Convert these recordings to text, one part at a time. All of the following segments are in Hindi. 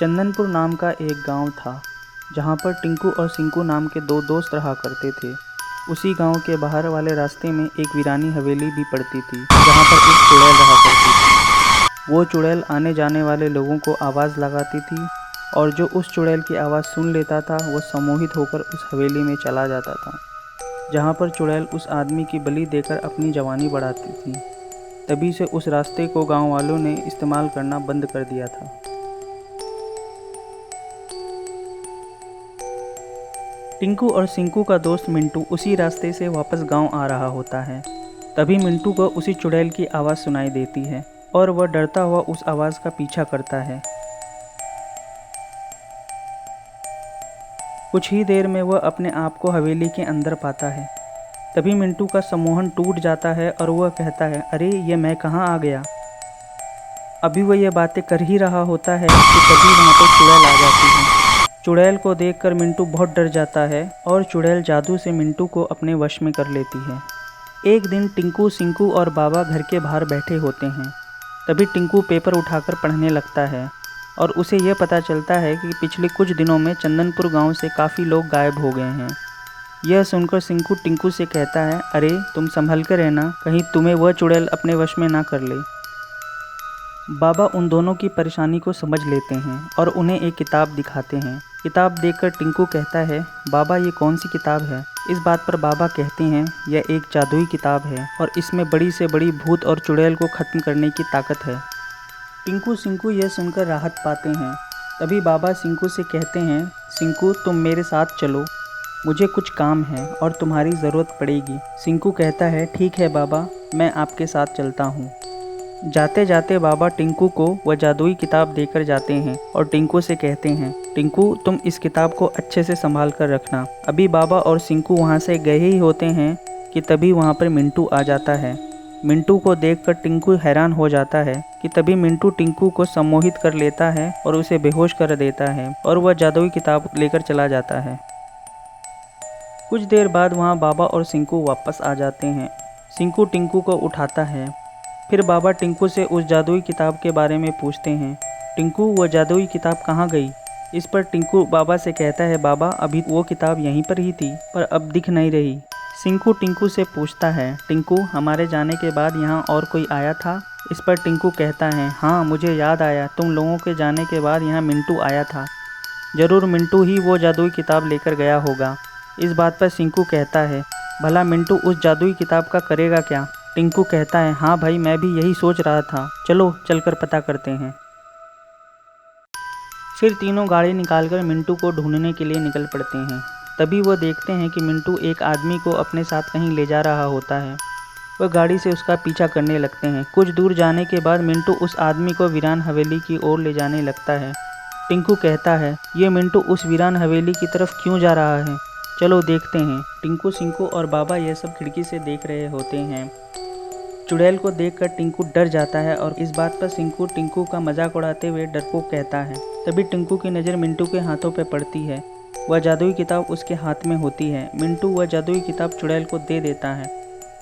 चंदनपुर नाम का एक गांव था जहां पर टिंकू और सिंकू नाम के दो दोस्त रहा करते थे। उसी गांव के बाहर वाले रास्ते में एक वीरानी हवेली भी पड़ती थी जहां पर एक चुड़ैल रहा करती थी। वो चुड़ैल आने जाने वाले लोगों को आवाज़ लगाती थी और जो उस चुड़ैल की आवाज़ सुन लेता था वो सम्मोहित होकर उस हवेली में चला जाता था जहाँ पर चुड़ैल उस आदमी की बलि देकर अपनी जवानी बढ़ाती थी। तभी से उस रास्ते को गांव वालों ने इस्तेमाल करना बंद कर दिया था। टिंकू और सिंकू का दोस्त मिंटू उसी रास्ते से वापस गांव आ रहा होता है। तभी मिंटू को उसी चुड़ैल की आवाज़ सुनाई देती है और वह डरता हुआ उस आवाज़ का पीछा करता है। कुछ ही देर में वह अपने आप को हवेली के अंदर पाता है। तभी मिंटू का सम्मोहन टूट जाता है और वह कहता है, अरे ये मैं कहाँ आ गया। अभी वह यह बातें कर ही रहा होता है कि तभी वहाँ पर चुड़ैल आ जाती है। चुड़ैल को देखकर मिंटू बहुत डर जाता है और चुड़ैल जादू से मिंटू को अपने वश में कर लेती है। एक दिन टिंकू, सिंकू और बाबा घर के बाहर बैठे होते हैं। तभी टिंकू पेपर उठाकर पढ़ने लगता है और उसे यह पता चलता है कि पिछले कुछ दिनों में चंदनपुर गांव से काफ़ी लोग गायब हो गए हैं। यह सुनकर सिंकू टिंकू से कहता है, अरे तुम संभल कर रहना, कहीं तुम्हें वह चुड़ैल अपने वश में ना कर ले। बाबा उन दोनों की परेशानी को समझ लेते हैं और उन्हें एक किताब दिखाते हैं। किताब देखकर टिंकू कहता है, बाबा ये कौन सी किताब है। इस बात पर बाबा कहते हैं, यह एक जादुई किताब है और इसमें बड़ी से बड़ी भूत और चुड़ैल को ख़त्म करने की ताकत है। टिंकू सिंकू यह सुनकर राहत पाते हैं। तभी बाबा सिंकू से कहते हैं, सिंकू तुम मेरे साथ चलो, मुझे कुछ काम है और तुम्हारी ज़रूरत पड़ेगी। सिंकू कहता है, ठीक है बाबा, मैं आपके साथ चलता हूँ। जाते जाते बाबा टिंकू को वह जादुई किताब देकर जाते हैं और टिंकू से कहते हैं, टिंकू तुम इस किताब को अच्छे से संभाल कर रखना। अभी बाबा और सिंकू वहाँ से गए ही होते हैं कि तभी वहाँ पर मिंटू आ जाता है। मिंटू को देखकर टिंकू हैरान हो जाता है कि तभी मिंटू टिंकू को सम्मोहित कर लेता है और उसे बेहोश कर देता है और वह जादुई किताब लेकर चला जाता है। कुछ देर बाद वहाँ बाबा और सिंकू वापस आ जाते हैं। सिंकू टिंकू को उठाता है। फिर बाबा टिंकू से उस जादुई किताब के बारे में पूछते हैं, टिंकू वह जादुई किताब कहाँ गई। इस पर टिंकू बाबा से कहता है, बाबा अभी वो किताब यहीं पर ही थी पर अब दिख नहीं रही। सिंकू टिंकू से पूछता है, टिंकू हमारे जाने के बाद यहाँ और कोई आया था। इस पर टिंकू कहता है, हाँ मुझे याद आया, तुम लोगों के जाने के बाद यहाँ मिंटू आया था। ज़रूर मिंटू ही वो जादुई किताब लेकर गया होगा। इस बात पर सिंकू कहता है, भला मिंटू उस जादुई किताब का करेगा क्या। टिंकू कहता है, हाँ भाई मैं भी यही सोच रहा था, चलो चलकर पता करते हैं। फिर तीनों गाड़ी निकालकर मिंटू को ढूंढने के लिए निकल पड़ते हैं। तभी वो देखते हैं कि मिंटू एक आदमी को अपने साथ कहीं ले जा रहा होता है। वह गाड़ी से उसका पीछा करने लगते हैं। कुछ दूर जाने के बाद मिंटू उस आदमी को वीरान हवेली की ओर ले जाने लगता है। टिंकू कहता है, ये मिंटू उस वीरान हवेली की तरफ क्यों जा रहा है, चलो देखते हैं। टिंकू, सिंकू और बाबा यह सब खिड़की से देख रहे होते हैं। चुड़ैल को देखकर टिंकू डर जाता है और इस बात पर सिंकू टिंकू का मजाक उड़ाते हुए डरपोक कहता है। तभी टिंकू की नज़र मिंटू के हाथों पर पड़ती है। वह जादुई किताब उसके हाथ में होती है। मिंटू वह जादुई किताब चुड़ैल को दे देता है।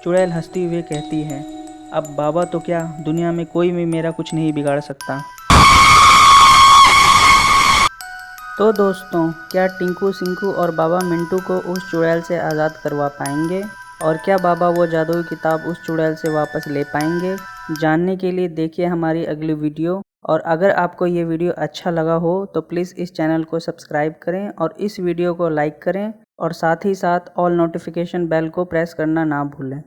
चुड़ैल हंसती हुए कहती है, अब बाबा तो क्या, दुनिया में कोई भी मेरा कुछ नहीं बिगाड़ सकता। तो दोस्तों, क्या टिंकू, सिंकू और बाबा मिंटू को उस चुड़ैल से आज़ाद करवा पाएंगे और क्या बाबा वो जादुई किताब उस चुड़ैल से वापस ले पाएंगे? जानने के लिए देखिए हमारी अगली वीडियो। और अगर आपको ये वीडियो अच्छा लगा हो तो प्लीज़ इस चैनल को सब्सक्राइब करें और इस वीडियो को लाइक करें और साथ ही साथ ऑल नोटिफिकेशन बेल को प्रेस करना ना भूलें।